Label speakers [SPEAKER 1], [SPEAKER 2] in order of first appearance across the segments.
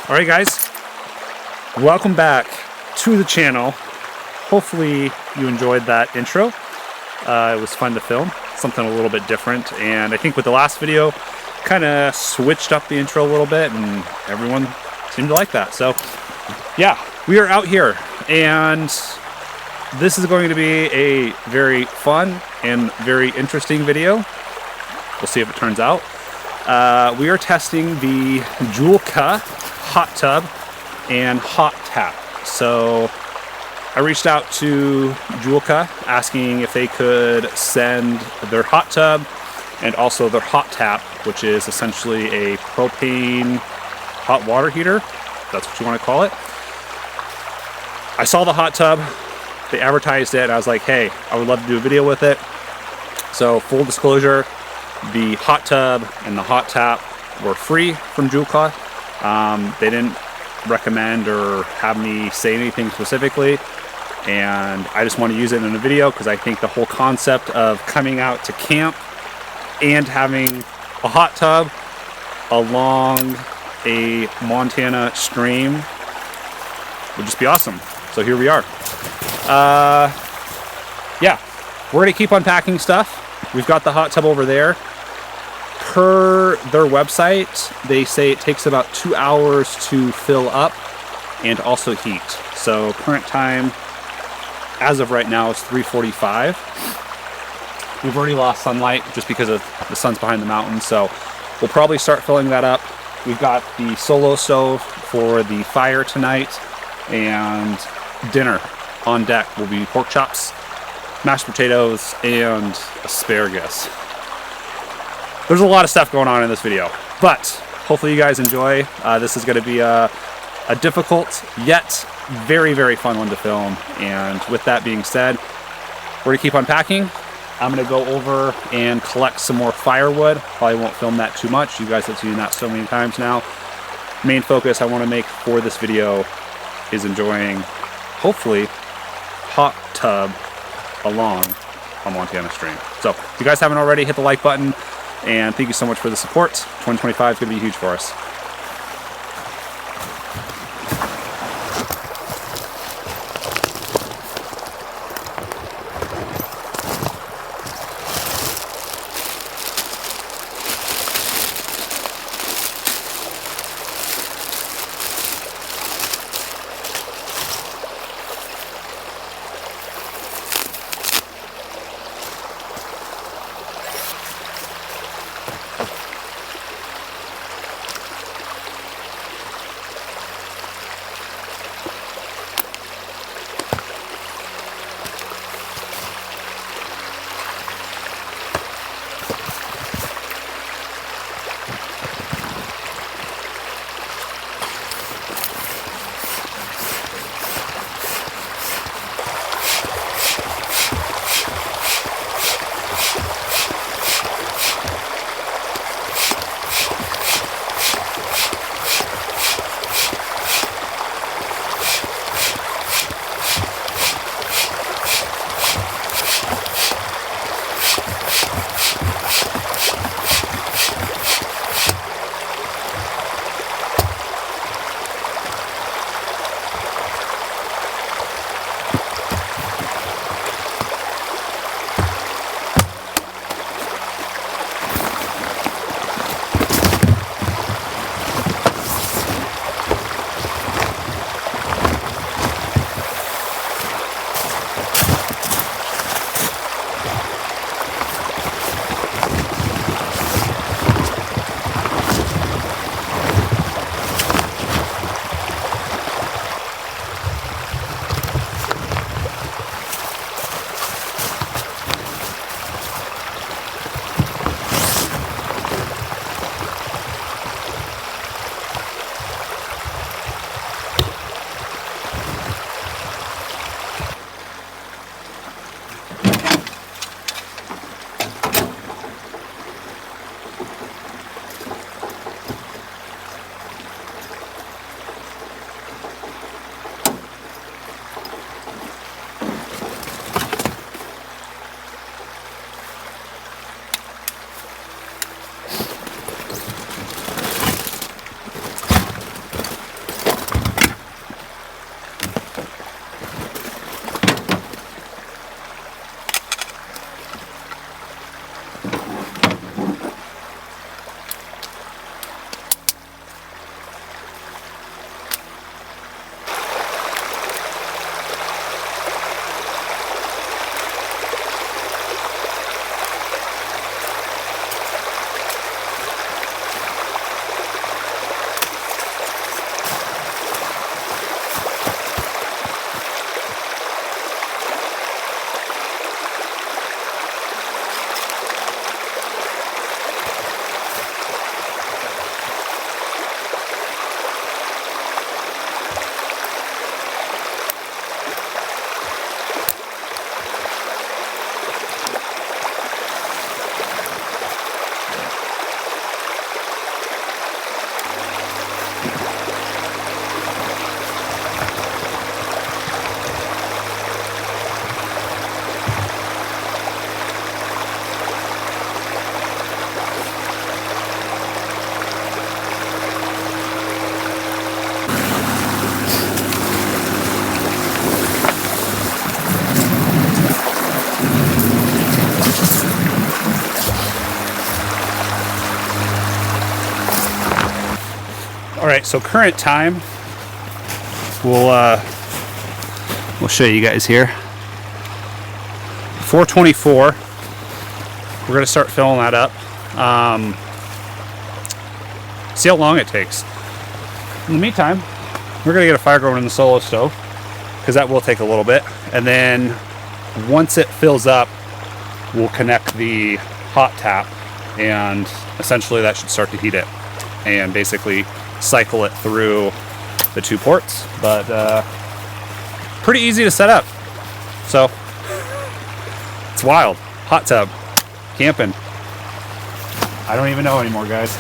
[SPEAKER 1] Alright guys, welcome back to the channel. Hopefully you enjoyed that intro. It was fun to film, something a little bit different, and I think with the last video kind of switched up the intro a little bit and everyone seemed to like that. So yeah, we are out here and this is going to be a very fun and very interesting video. We'll see if it turns out. We are testing the Joolca hot tub and hot tap. So I reached out to Joolca asking if they could send their hot tub and also their hot tap, which is essentially a propane hot water heater. That's what you want to call it. I saw the hot tub, they advertised it, and I was like, hey, I would love to do a video with it. So full disclosure, the hot tub and the hot tap were free from Joolca. They didn't recommend or have me say anything specifically, and I just want to use it in a video because I think the whole concept of coming out to camp and having a hot tub along a Montana stream would just be awesome. So here we are. Yeah, we're gonna keep unpacking stuff. We've got the hot tub over there. Per their website, they say it takes about 2 hours to fill up and also heat. So current time, as of right now, is 3:45. We've already lost sunlight just because of the sun's behind the mountains, so we'll probably start filling that up. We've got the solo stove for the fire tonight, and dinner on deck will be pork chops, mashed potatoes, and asparagus. There's a lot of stuff going on in this video, but hopefully you guys enjoy. This is going to be a difficult yet very, very fun one to film. And with that being said, we're going to keep unpacking. I'm going to go over and collect some more firewood. Probably won't film that too much. You guys have seen that so many times now. Main focus I want to make for this video is enjoying, hopefully, hot tub along a Montana stream. So if you guys haven't already, hit the like button. And thank you so much for the support. 2025 is going to be huge for us. right, so current time, we'll show you guys here. 4:24. We're gonna start filling that up. See how long it takes. In the meantime, we're gonna get a fire going in the solo stove, because that will take a little bit. And then once it fills up, we'll connect the hot tap, and essentially that should start to heat it and basically cycle it through the 2 ports. But pretty easy to set up. So it's wild. Hot tub, camping. I don't even know anymore, guys.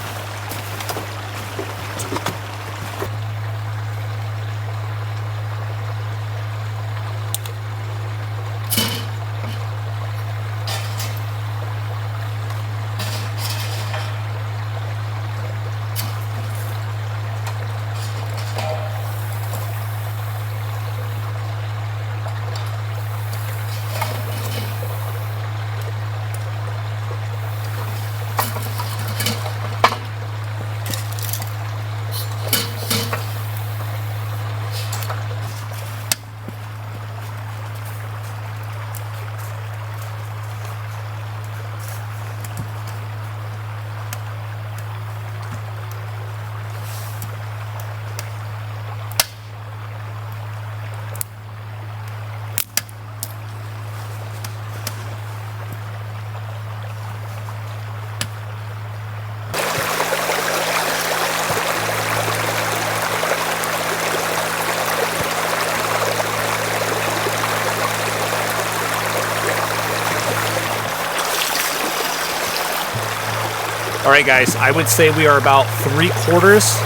[SPEAKER 1] All right, guys, I would say we are about 3/4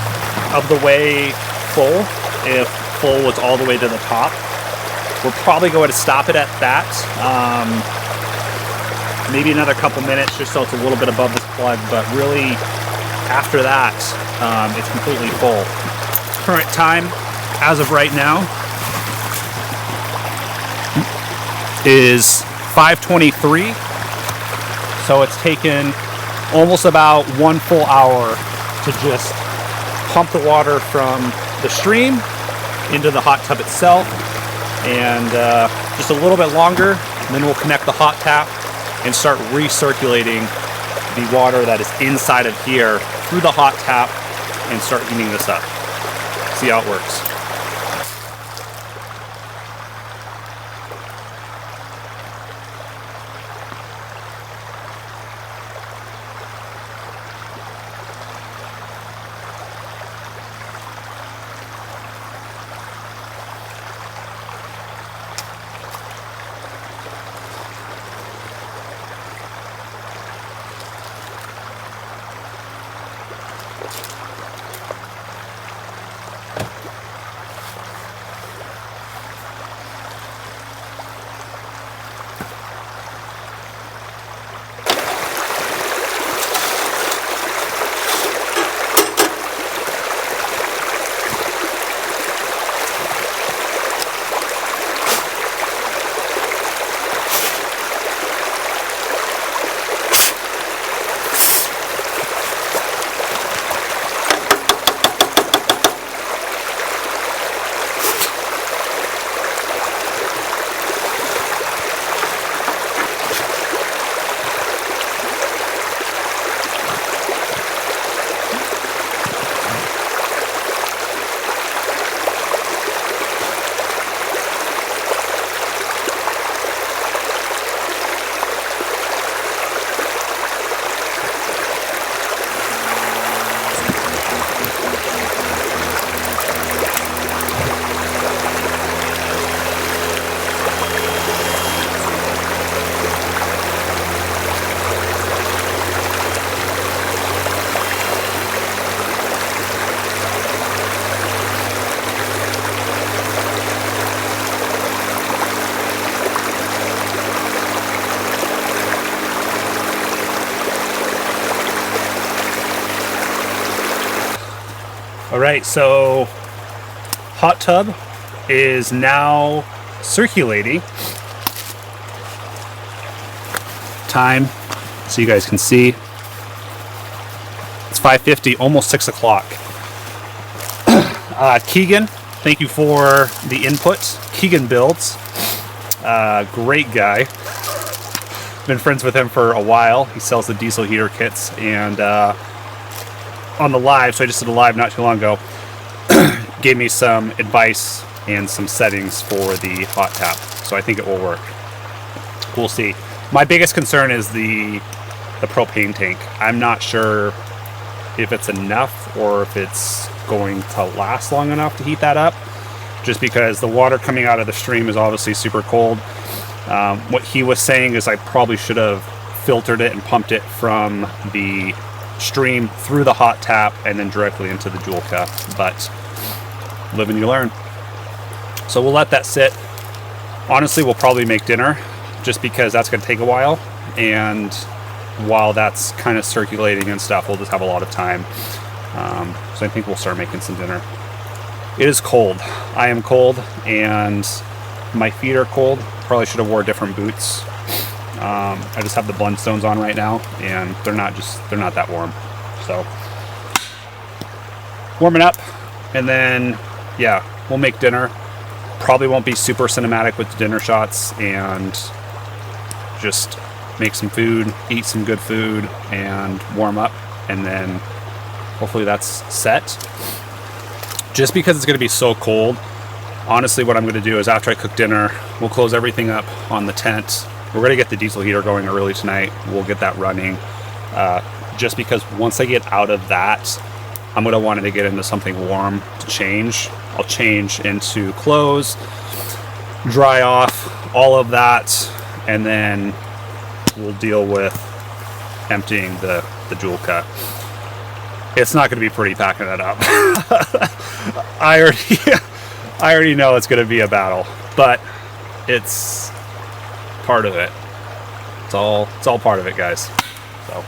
[SPEAKER 1] of the way full, if full was all the way to the top. We're probably going to stop it at that. Maybe another couple minutes just so it's a little bit above this plug, but really after that, it's completely full. Current time, as of right now, is 5:23. So it's taken almost about 1 full hour to just pump the water from the stream into the hot tub itself, and just a little bit longer, and then we'll connect the hot tap and start recirculating the water that is inside of here through the hot tap and start heating this up. See how it works. All right, so hot tub is now circulating. Time, so you guys can see, it's 5:50, almost 6 o'clock. Keegan, thank you for the input. Keegan Builds, great guy. Been friends with him for a while. He sells the diesel heater kits, and on the live, so I just did a live not too long ago, gave me some advice and some settings for the hot tap. So I think it will work. We'll see. My biggest concern is the propane tank. I'm not sure if it's enough or if it's going to last long enough to heat that up, just because the water coming out of the stream is obviously super cold. What he was saying is I probably should have filtered it and pumped it from the stream through the hot tap and then directly into the Joolca, but live and you learn. So we'll let that sit. Honestly, we'll probably make dinner, just because that's going to take a while, and while that's kind of circulating and stuff, we'll just have a lot of time. So I think we'll start making some dinner. It is cold. I am cold, and my feet are cold. Probably should have wore different boots. I just have the Blundstones on right now, and they're not that warm. So warming up, and then yeah, we'll make dinner. Probably won't be super cinematic with the dinner shots, and just make some food, eat some good food, and warm up, and then hopefully that's set. Just because it's going to be so cold, honestly what I'm going to do is after I cook dinner, we'll close everything up on the tent. We're going to get the diesel heater going early tonight. We'll get that running, just because once I get out of that, I'm going to want to get into something warm to change. I'll change into clothes, dry off all of that, and then we'll deal with emptying the Joolca. It's not going to be pretty packing that up. I already know it's going to be a battle, but it's part of it. It's all part of it, guys. So.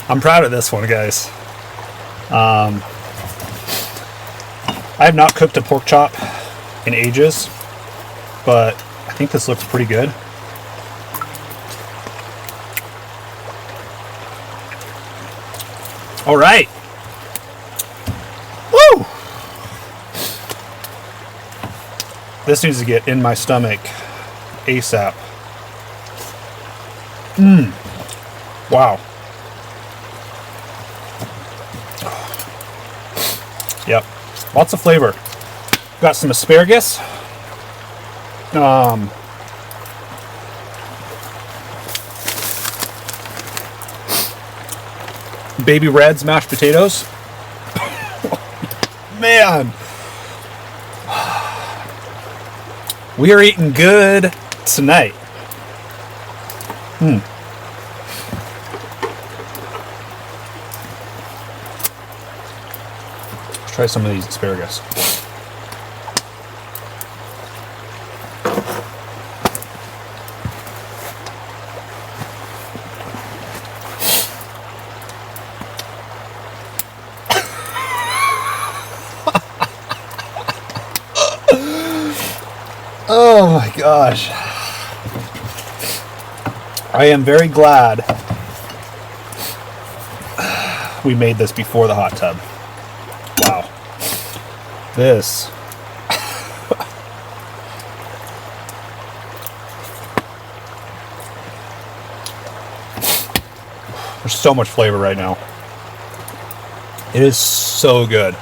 [SPEAKER 1] I'm proud of this one, guys. I have not cooked a pork chop in ages, but I think this looks pretty good. All right. Woo! This needs to get in my stomach ASAP. Wow. Yep. Lots of flavor. Got some asparagus. Baby Red's mashed potatoes. Man. We are eating good tonight. Let's try some of these asparagus. Oh my gosh. I am very glad we made this before the hot tub. Wow. This. There's so much flavor right now. It is so good.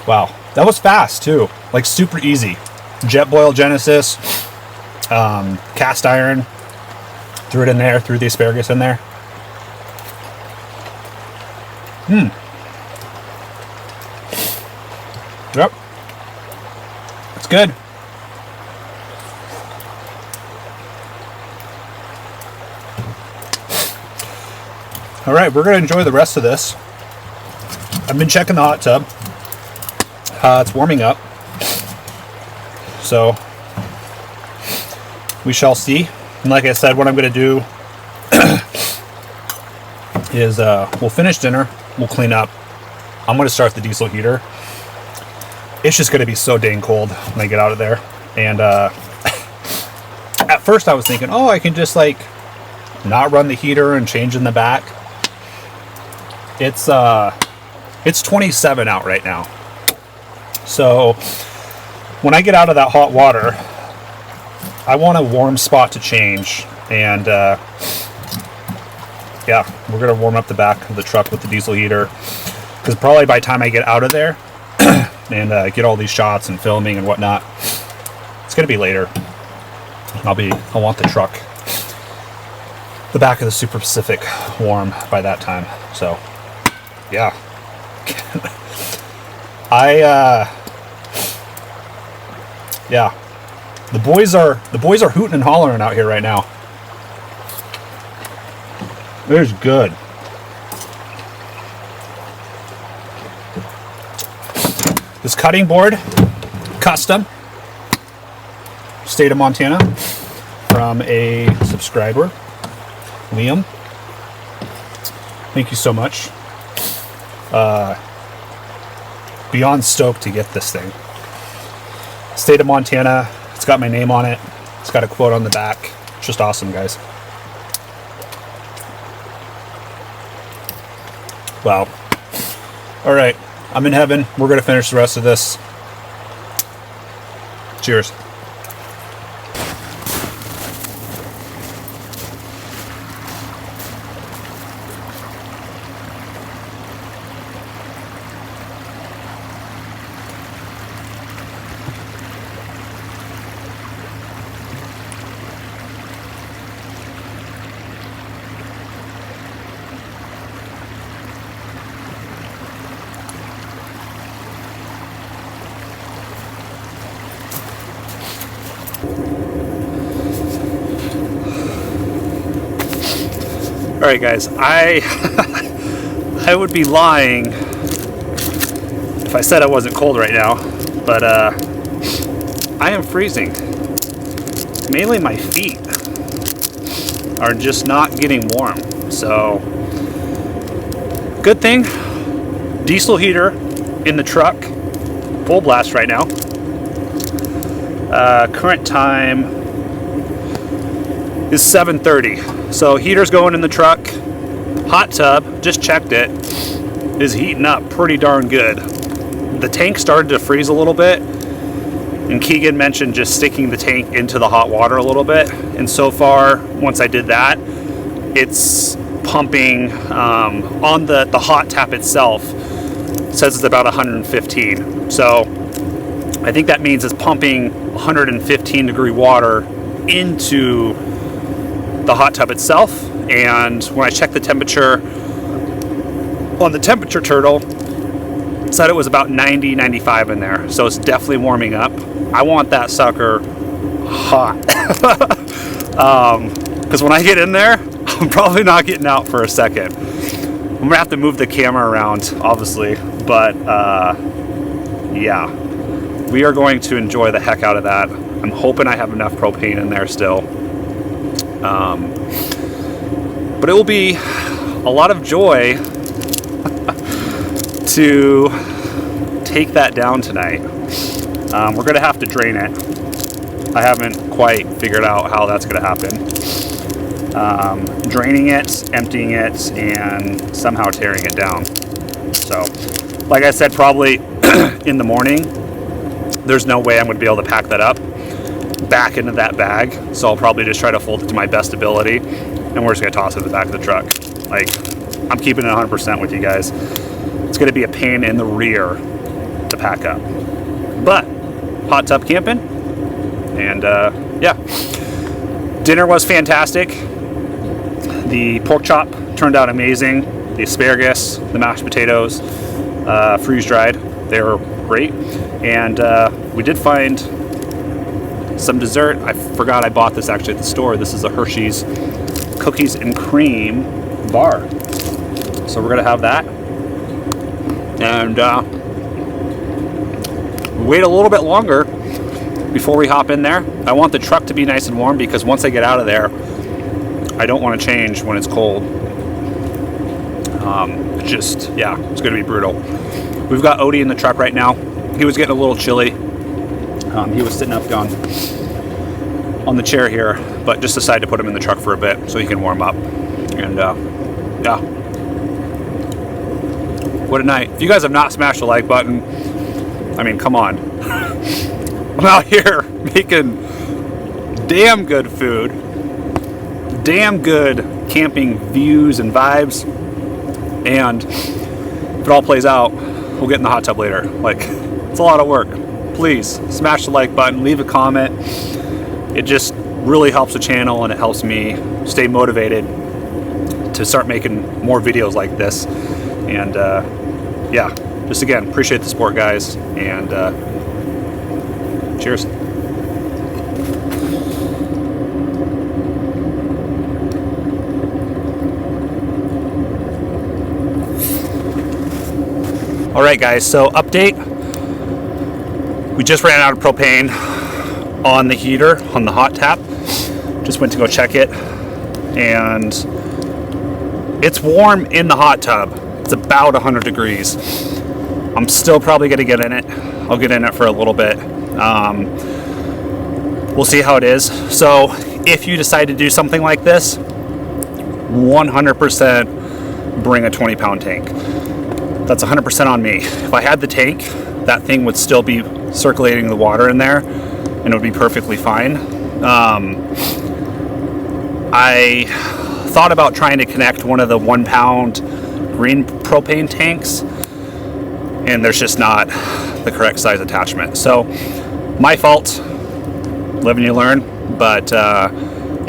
[SPEAKER 1] Wow. That was fast too. Like super easy. Jetboil Genesis. Cast iron. Threw it in there. Threw the asparagus in there. Yep. It's good. All right, we're going to enjoy the rest of this. I've been checking the hot tub. It's warming up. So we shall see. And like I said, what I'm going to do is we'll finish dinner. We'll clean up. I'm going to start the diesel heater. It's just going to be so dang cold when I get out of there. And at first I was thinking, oh, I can just like not run the heater and change in the back. It's 27 out right now. So when I get out of that hot water, I want a warm spot to change. And yeah, we're going to warm up the back of the truck with the diesel heater. Because probably by the time I get out of there and get all these shots and filming and whatnot, it's going to be later. I want the truck, the back of the Super Pacific, warm by that time. So yeah. Yeah, the boys are hooting and hollering out here right now. It is good. This cutting board, custom, state of Montana, from a subscriber, Liam. Thank you so much. Beyond stoked to get this thing. State of Montana. It's got my name on it. It's got a quote on the back. It's just awesome, guys. Wow. All right. I'm in heaven. We're going to finish the rest of this. Cheers. Alright guys, I would be lying if I said I wasn't cold right now, but I am freezing. Mainly my feet are just not getting warm. So, good thing, diesel heater in the truck, full blast right now. Current time is 7:30. So heater's going in the truck. Hot tub, just checked it, is heating up pretty darn good. The tank started to freeze a little bit, and Keegan mentioned just sticking the tank into the hot water a little bit. And so far, once I did that, it's pumping on the hot tap itself. It says it's about 115. So I think that means it's pumping 115 degree water into the hot tub itself. And when I checked the temperature on the temperature turtle, it said it was about 90, 95 in there. So it's definitely warming up. I want that sucker hot. Because when I get in there, I'm probably not getting out for a second. I'm gonna have to move the camera around, obviously, but yeah, we are going to enjoy the heck out of that. I'm hoping I have enough propane in there still. But it will be a lot of joy to take that down tonight. We're gonna have to drain it. I haven't quite figured out how that's gonna happen. Draining it, emptying it, and somehow tearing it down. So, like I said, probably in the morning, there's no way I'm gonna be able to pack that up back into that bag. So I'll probably just try to fold it to my best ability, and we're just gonna toss it in the back of the truck. Like, I'm keeping it 100% with you guys. It's gonna be a pain in the rear to pack up. But, hot tub camping, and yeah. Dinner was fantastic. The pork chop turned out amazing. The asparagus, the mashed potatoes, freeze-dried, they were great. And we did find some dessert. I forgot I bought this actually at the store. This is a Hershey's cookies and cream bar. So we're gonna have that. And wait a little bit longer before we hop in there. I want the truck to be nice and warm because once I get out of there, I don't want to change when it's cold. Just, yeah, it's going to be brutal. We've got Odie in the truck right now. He was getting a little chilly. He was sitting up on the chair here, but just decided to put him in the truck for a bit so he can warm up. And yeah, what a night. If you guys have not smashed the like button, I mean, come on. I'm out here making damn good food, damn good camping views and vibes, and if it all plays out, we'll get in the hot tub later. Like, it's a lot of work. Please smash the like button, leave a comment. It just really helps the channel, and it helps me stay motivated to start making more videos like this. And yeah, just again, appreciate the support, guys, and cheers. All right, guys, so update. We just ran out of propane on the heater, on the hot tap. Just went to go check it, and it's warm in the hot tub. It's about 100 degrees. I'm still probably gonna get in it. I'll get in it for a little bit. We'll see how it is. So if you decide to do something like this, 100% bring a 20-pound tank. That's 100% on me. If I had the tank, that thing would still be circulating the water in there, and it would be perfectly fine. I thought about trying to connect one of the 1-pound green propane tanks, and there's just not the correct size attachment. So my fault, live and you learn, but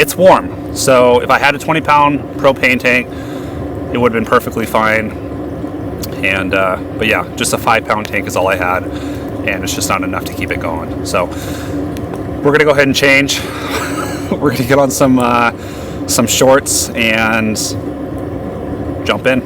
[SPEAKER 1] it's warm. So if I had a 20-pound propane tank, it would have been perfectly fine. And but yeah, just a 5-pound tank is all I had, and it's just not enough to keep it going. So we're gonna go ahead and change. We're gonna get on some shorts and jump in.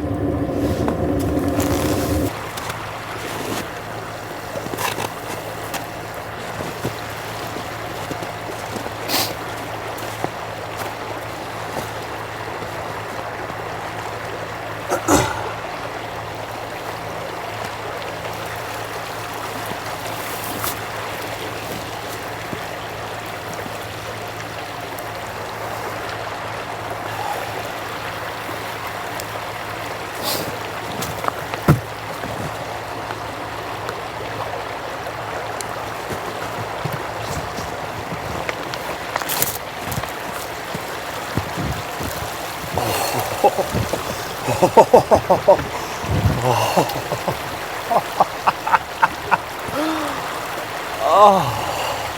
[SPEAKER 1] Oh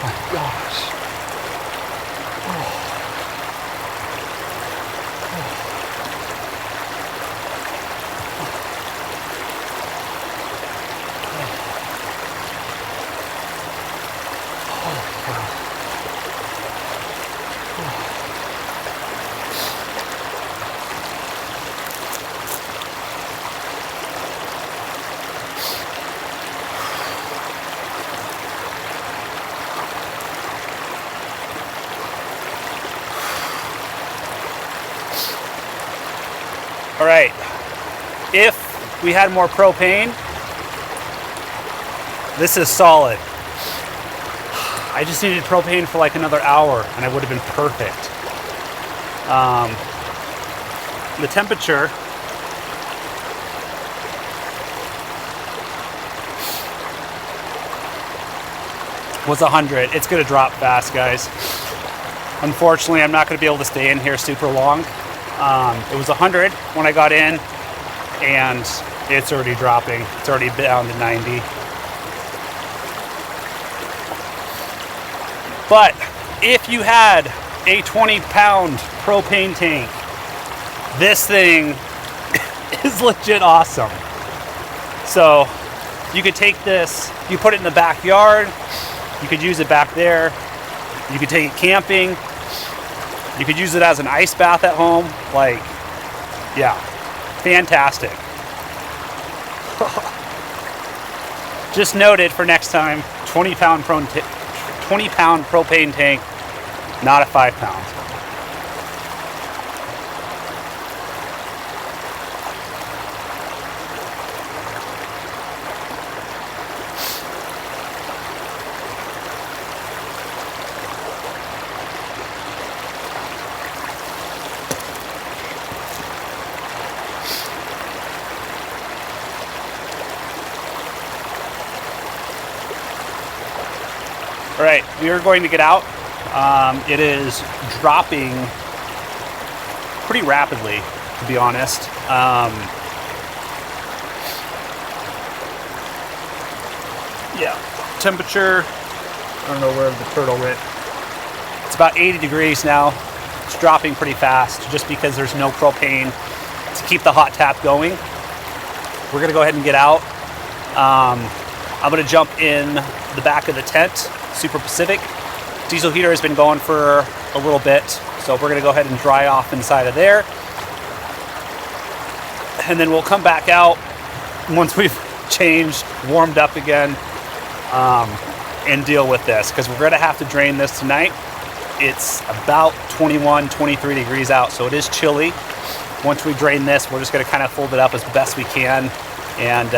[SPEAKER 1] my gosh. All right, if we had more propane, this is solid. I just needed propane for like another hour and I would have been perfect. The temperature was 100. It's gonna drop fast, guys. Unfortunately, I'm not gonna be able to stay in here super long. It was 100 when I got in, and it's already dropping. It's already down to 90. But if you had a 20-pound propane tank, this thing is legit awesome. So you could take this, you put it in the backyard, you could use it back there, you could take it camping, you could use it as an ice bath at home. Like, yeah, fantastic. Just noted for next time, 20-pound propane tank, not a 5-pound. All right, we are going to get out. It is dropping pretty rapidly, to be honest. Yeah, temperature, I don't know where the turtle went. It's about 80 degrees now. It's dropping pretty fast just because there's no propane to keep the hot tap going. We're gonna go ahead and get out. I'm gonna jump in the back of the tent. Super Pacific. Diesel heater has been going for a little bit, so we're gonna go ahead and dry off inside of there. And then we'll come back out once we've changed, warmed up again, and deal with this, because we're gonna have to drain this tonight. It's about 21, 23 degrees out, so it is chilly. Once we drain this, we're just gonna kind of fold it up as best we can and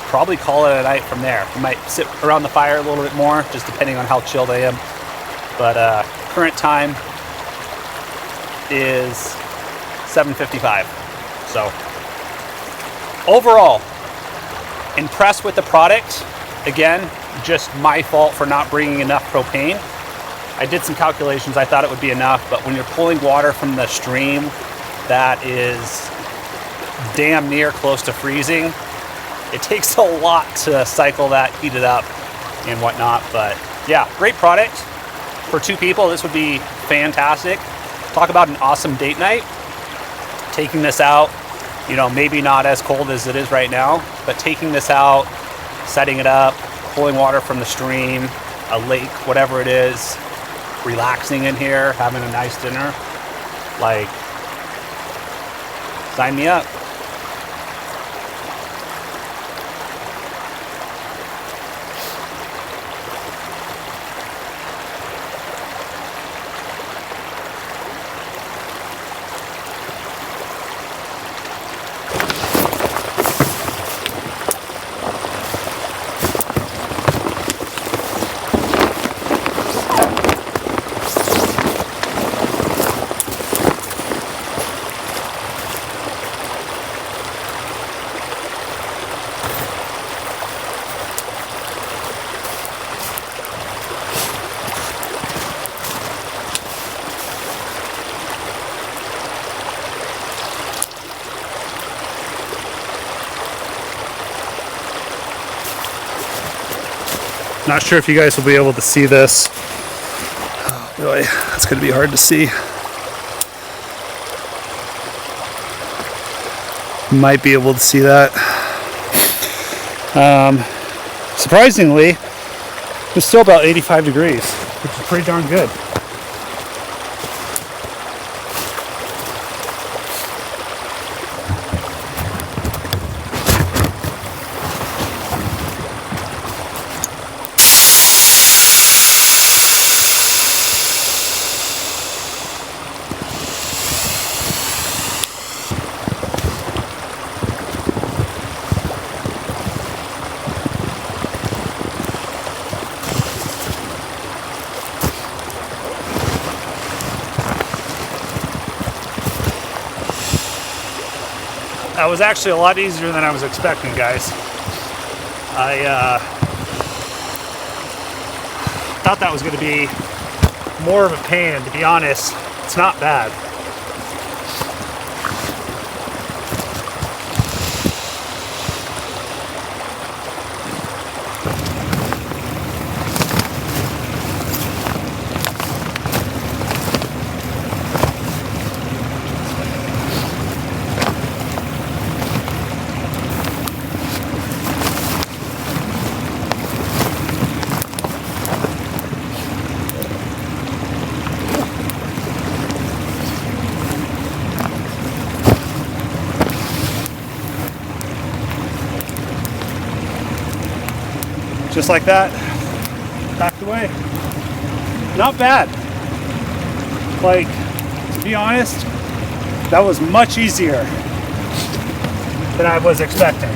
[SPEAKER 1] probably call it a night from there. We might sit around the fire a little bit more, just depending on how chilled I am. But current time is 7:55. So overall, impressed with the product. Again, just my fault for not bringing enough propane. I did some calculations. I thought it would be enough, but when you're pulling water from the stream that is damn near close to freezing, it takes a lot to cycle that, heat it up and whatnot. But yeah, great product. For 2 people, this would be fantastic. Talk about an awesome date night. Taking this out, you know, maybe not as cold as it is right now, but taking this out, setting it up, pulling water from the stream, a lake, whatever it is, relaxing in here, having a nice dinner, like, sign me up. Not sure if you guys will be able to see this. Oh boy, that's going to be hard to see. Might be able to see that. Surprisingly, it's still about 85 degrees, which is pretty darn good. That was actually a lot easier than I was expecting, guys. I thought that was going to be more of a pain, and to be honest, it's not bad. Just like that, backed away. Not bad. Like, to be honest, that was much easier than I was expecting.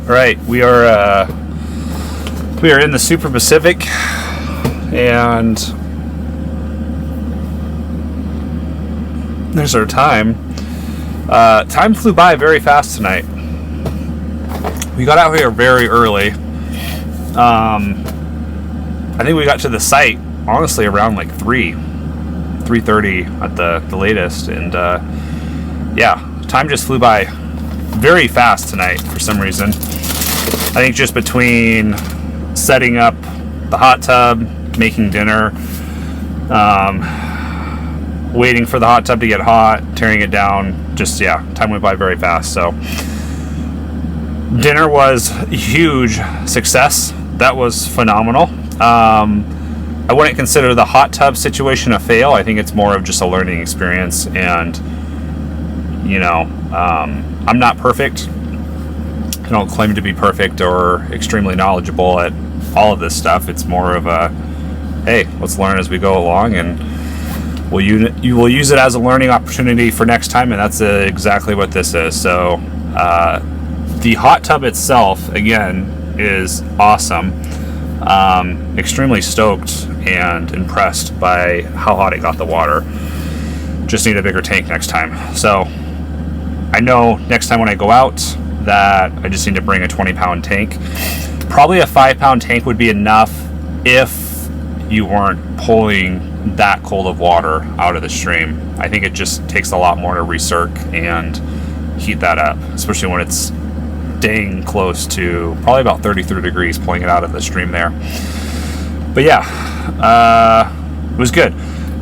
[SPEAKER 1] Right, we are in the Super Pacific, and there's our time. Time flew by very fast tonight. We got out here very early. I think we got to the site honestly around like 3:30 at the latest, and yeah, time just flew by very fast tonight for some reason. I think just between setting up the hot tub, making dinner, waiting for the hot tub to get hot, tearing it down, just, yeah, time went by very fast. So Dinner was a huge success. That was phenomenal. I wouldn't consider the hot tub situation a fail. I think it's more of just a learning experience. And, you know, I'm not perfect. I don't claim to be perfect or extremely knowledgeable at all of this stuff. It's more of a, hey, let's learn as we go along, and you will use it as a learning opportunity for next time, and that's exactly what this is. So the hot tub itself, again, is awesome. Extremely stoked and impressed by how hot it got the water. Just need a bigger tank next time. So I know next time when I go out that I just need to bring a 20-pound tank. Probably a 5-pound tank would be enough if you weren't pulling that cold of water out of the stream. I think it just takes a lot more to recirc and heat that up, especially when it's dang close to probably about 33 degrees pulling it out of the stream there. But yeah, it was good.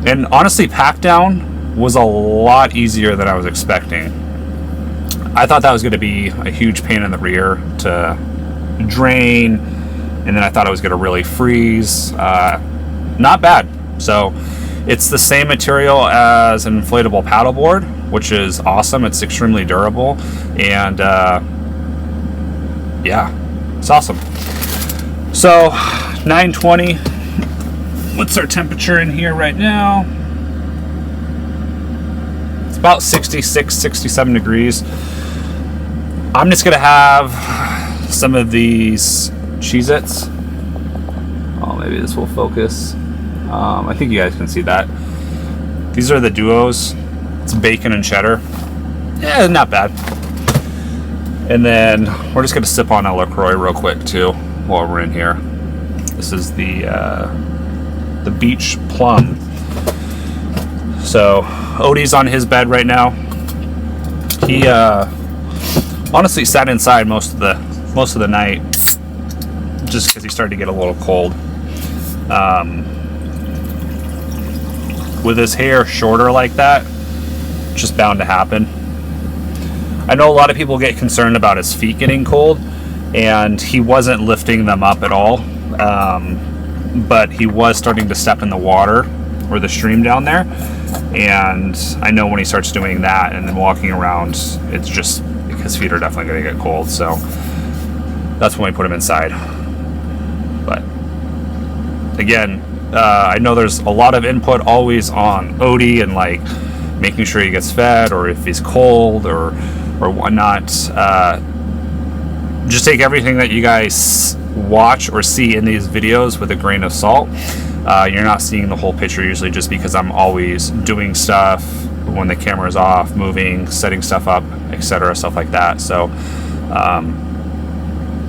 [SPEAKER 1] And honestly, pack down was a lot easier than I was expecting. I thought that was going to be a huge pain in the rear to drain, and then I thought it was going to really freeze. Not bad. So it's the same material as an inflatable paddleboard, which is awesome. It's extremely durable, and yeah, it's awesome. So 9:20. What's our temperature in here right now? It's about 66, 67 degrees. I'm just gonna have some of these Cheez-Its. Oh, maybe this will focus. I think you guys can see that. These are the duos. It's bacon and cheddar. Yeah, not bad. And then we're just gonna sip on a LaCroix real quick too while we're in here. This is the beach plum. So Odie's on his bed right now. He honestly sat inside most of the night just because he started to get a little cold. With his hair shorter like that, it's just bound to happen. I know a lot of people get concerned about his feet getting cold, and he wasn't lifting them up at all, but he was starting to step in the water or the stream down there, and I know when he starts doing that and then walking around, it's just, his feet are definitely going to get cold. So that's when we put him inside. But again, I know there's a lot of input always on Odie and like making sure he gets fed or if he's cold or whatnot. Just take everything that you guys watch or see in these videos with a grain of salt. You're not seeing the whole picture usually, just because I'm always doing stuff when the camera's off, moving, setting stuff up, etc., stuff like that. So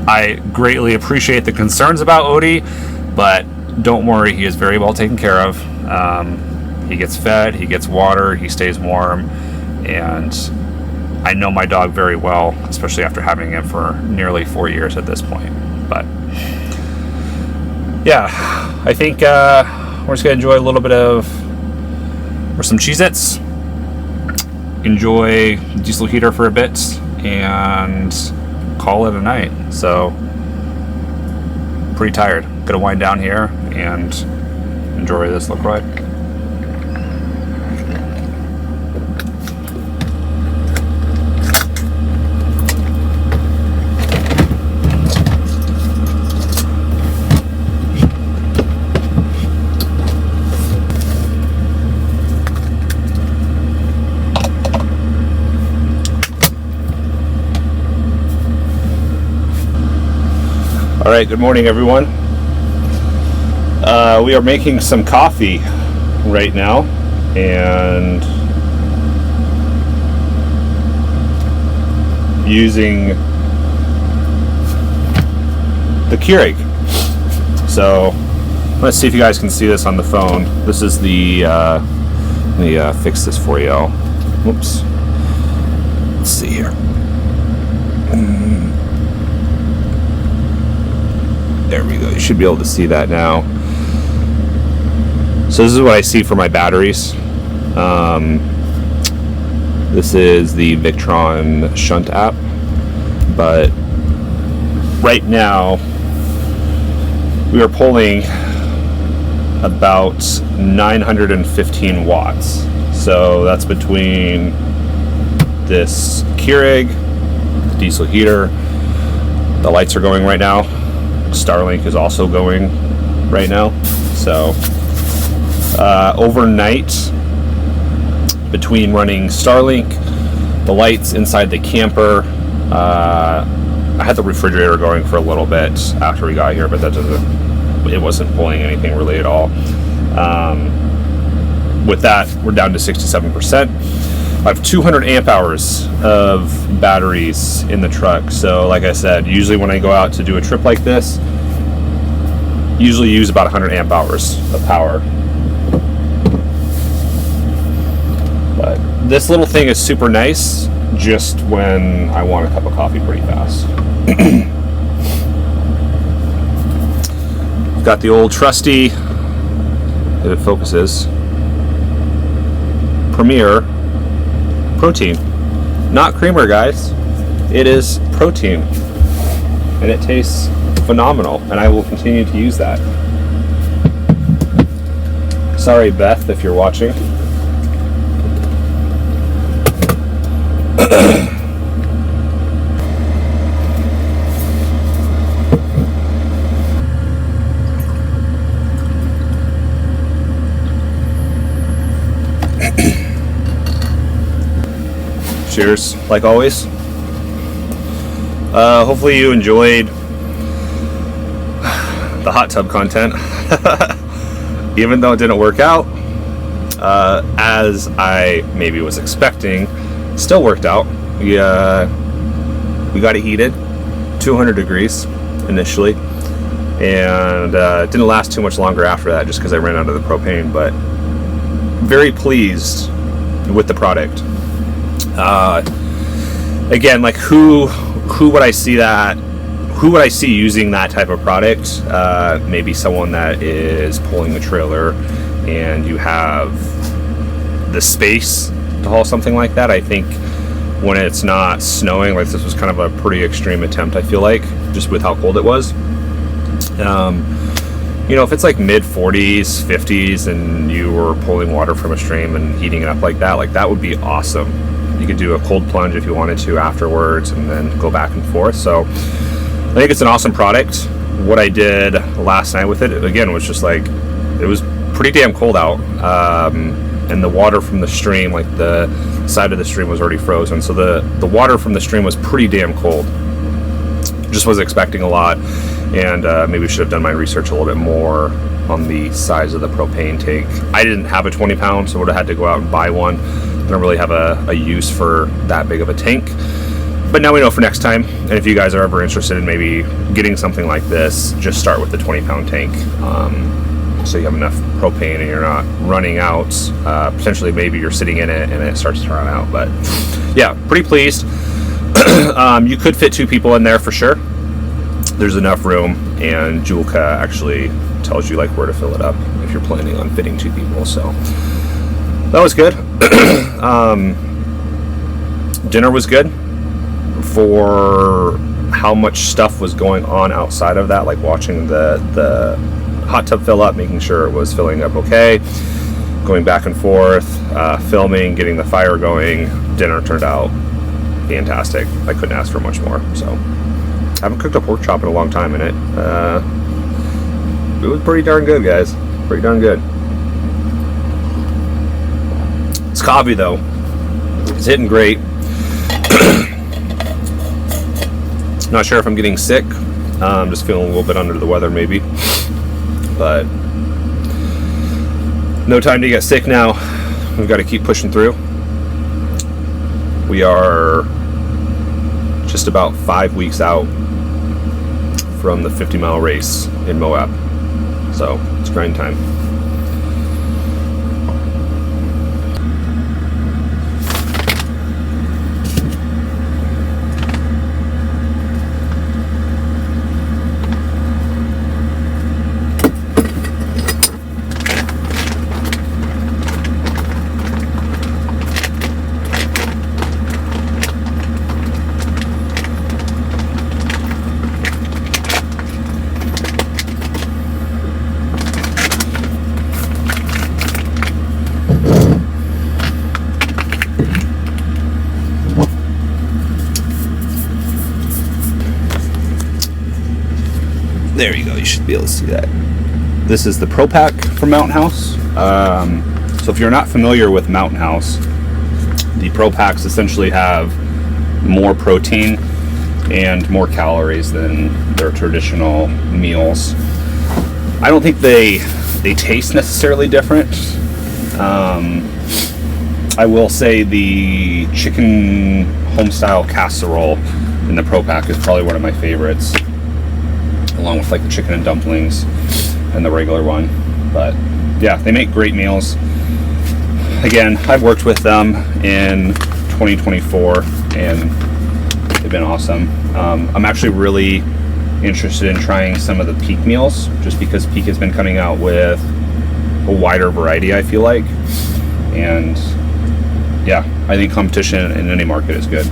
[SPEAKER 1] I greatly appreciate the concerns about Odie, but don't worry, he is very well taken care of. He gets fed, he gets water, he stays warm, and I know my dog very well, especially after having him for nearly 4 years at this point. But yeah, I think we're just gonna enjoy a little bit of some Cheez-Its, enjoy the diesel heater for a bit, and call it a night. So pretty tired. Gonna wind down here and enjoy this LaCroix. All right, good morning, everyone. We are making some coffee right now, and using the Keurig. So let's see if you guys can see this on the phone. This is the let me fix this for y'all. Whoops. Let's see here. There we go. You should be able to see that now. So this is what I see for my batteries. This is the Victron shunt app, but right now we are pulling about 915 watts. So that's between this Keurig, the diesel heater, the lights are going right now. Starlink is also going right now. So overnight, between running Starlink, the lights inside the camper, I had the refrigerator going for a little bit after we got here, but it wasn't pulling anything really at all. With that, we're down to 67%. I have 200 amp hours of batteries in the truck. So like I said, usually when I go out to do a trip like this, usually use about 100 amp hours of power. But this little thing is super nice just when I want a cup of coffee pretty fast. Got the old trusty, if it focuses, Premier protein. Not creamer, guys. It is protein. And it tastes phenomenal, and I will continue to use that. Sorry, Beth, if you're watching. Cheers, like always. Hopefully you enjoyed the hot tub content. Even though it didn't work out as I maybe was expecting, still worked out. We got it heated 200 degrees initially, and it didn't last too much longer after that just because I ran out of the propane, but very pleased with the product. Again, like who would I see using that type of product? Maybe someone that is pulling a trailer and you have the space to haul something like that. I think when it's not snowing, like this was kind of a pretty extreme attempt, I feel like, just with how cold it was. You know, if it's like mid 40s, 50s, and you were pulling water from a stream and heating it up like that would be awesome. You could do a cold plunge if you wanted to afterwards and then go back and forth. So I think it's an awesome product. What I did last night with it, again, was just like, it was pretty damn cold out. And the water from the stream, like the side of the stream was already frozen. So the water from the stream was pretty damn cold. Just was expecting a lot. And maybe should have done my research a little bit more on the size of the propane tank. I didn't have a 20 pound, so I would have had to go out and buy one. I don't really have a use for that big of a tank. But now we know for next time. And if you guys are ever interested in maybe getting something like this, just start with the 20 pound tank. So you have enough propane and you're not running out. Potentially maybe you're sitting in it and it starts to run out. But yeah, pretty pleased. You could fit 2 people in there for sure. There's enough room, and Joolca actually tells you like where to fill it up if you're planning on fitting 2 people. So that was good. Dinner was good for how much stuff was going on outside of that, like watching the hot tub fill up, making sure it was filling up okay, going back and forth, filming, getting the fire going. Dinner turned out fantastic. I couldn't ask for much more. So I haven't cooked a pork chop in a long time, and it was pretty darn good, guys. Pretty darn good. This coffee, though, is hitting great. Not sure if I'm getting sick. I'm just feeling a little bit under the weather, maybe. But no time to get sick now. We've got to keep pushing through. We are just about 5 weeks out from the 50-mile race in Moab. So it's grind time. There you go, you should be able to see that. This is the Pro Pack from Mountain House. So if you're not familiar with Mountain House, the Pro Packs essentially have more protein and more calories than their traditional meals. I don't think they taste necessarily different. I will say the chicken homestyle casserole in the Pro Pack is probably one of my favorites, along with like the chicken and dumplings and the regular one. But yeah, they make great meals. Again, I've worked with them in 2024 and they've been awesome. I'm actually really interested in trying some of the Peak meals, just because Peak has been coming out with a wider variety, I feel like. And yeah, I think competition in any market is good.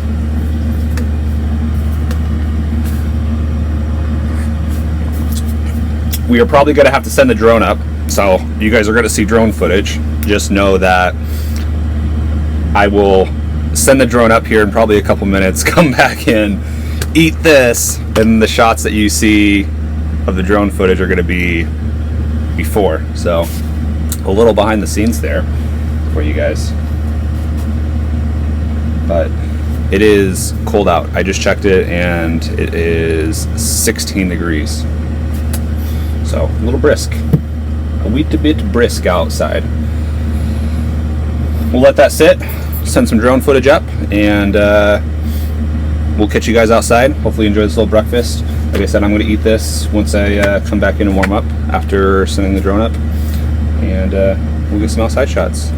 [SPEAKER 1] We are probably going to have to send the drone up, so you guys are going to see drone footage. Just know that I will send the drone up here in probably a couple minutes, come back in, eat this, and the shots that you see of the drone footage are going to be before. So a little behind the scenes there for you guys. But it is cold out. I just checked it and it is 16 degrees. So a little brisk, a wee bit brisk outside. We'll let that sit, send some drone footage up, and we'll catch you guys outside. Hopefully you enjoy this little breakfast. Like I said, I'm going to eat this once I come back in and warm up after sending the drone up, and we'll get some outside shots.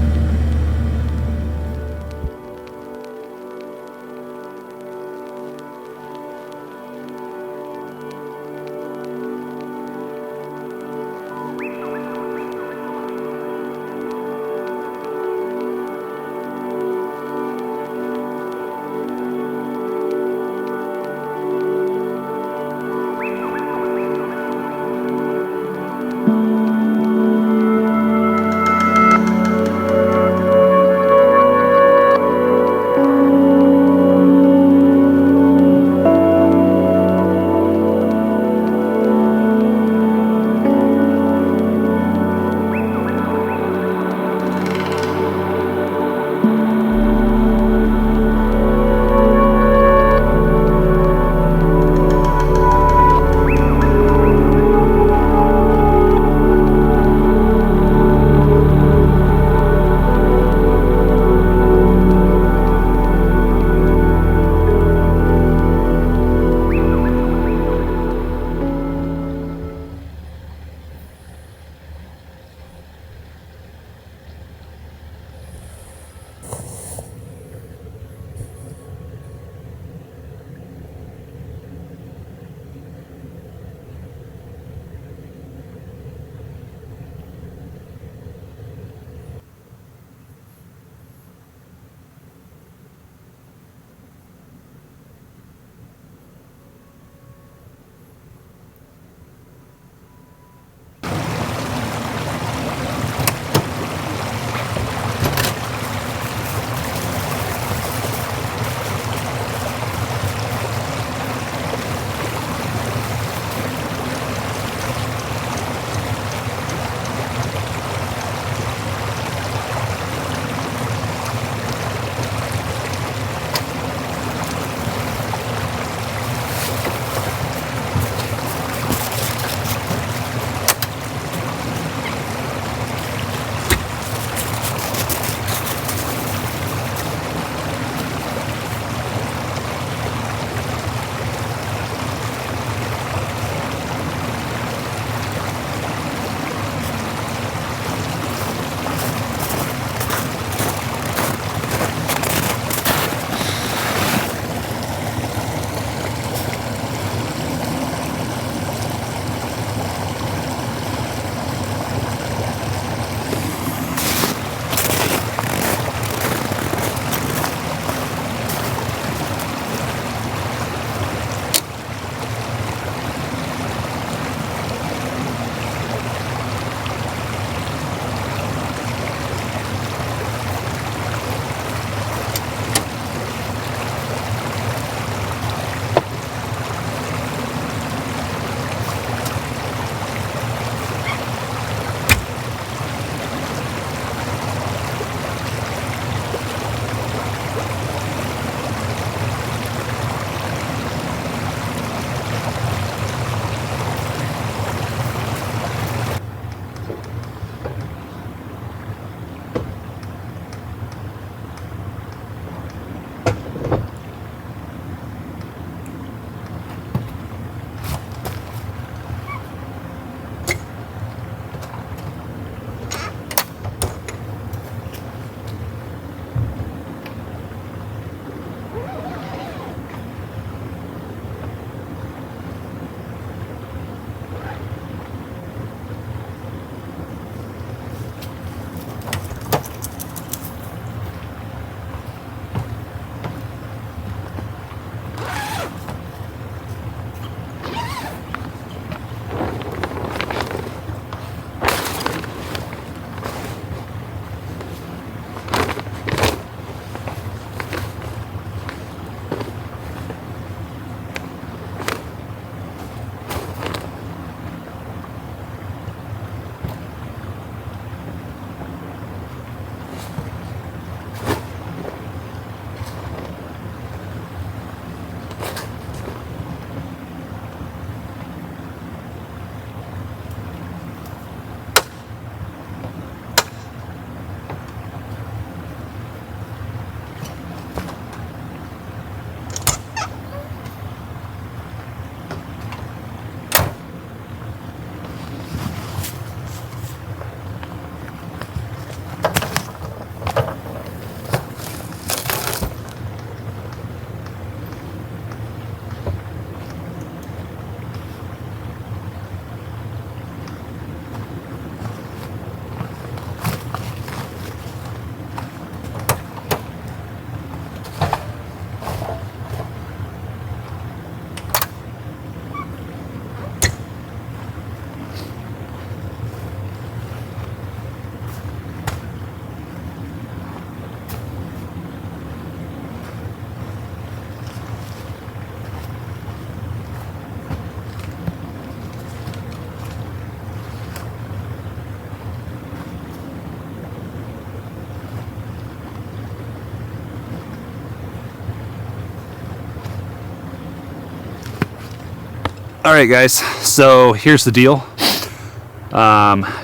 [SPEAKER 1] All right, guys, so here's the deal.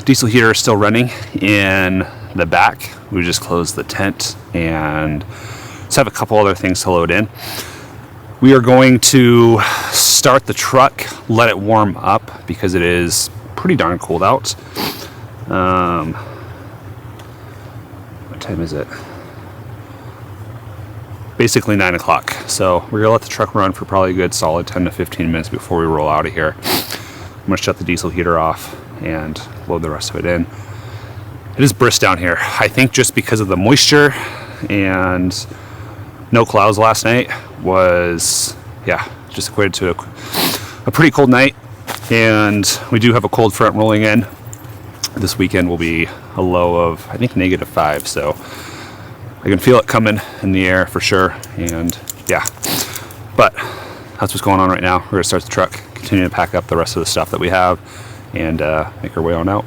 [SPEAKER 1] Diesel heater is still running in the back. We just closed the tent and just have a couple other things to load in. We are going to start the truck, let it warm up because it is pretty darn cold out. What time is it? Basically 9 o'clock. So we're gonna let the truck run for probably a good solid 10 to 15 minutes before we roll out of here. I'm gonna shut the diesel heater off and load the rest of it in. It is brisk down here. I think just because of the moisture and no clouds last night was, yeah, just equated to a pretty cold night. And we do have a cold front rolling in. This weekend will be a low of, I think, -5. So I can feel it coming in the air for sure. And yeah, but that's what's going on right now. We're gonna start the truck, continue to pack up the rest of the stuff that we have, and make our way on out.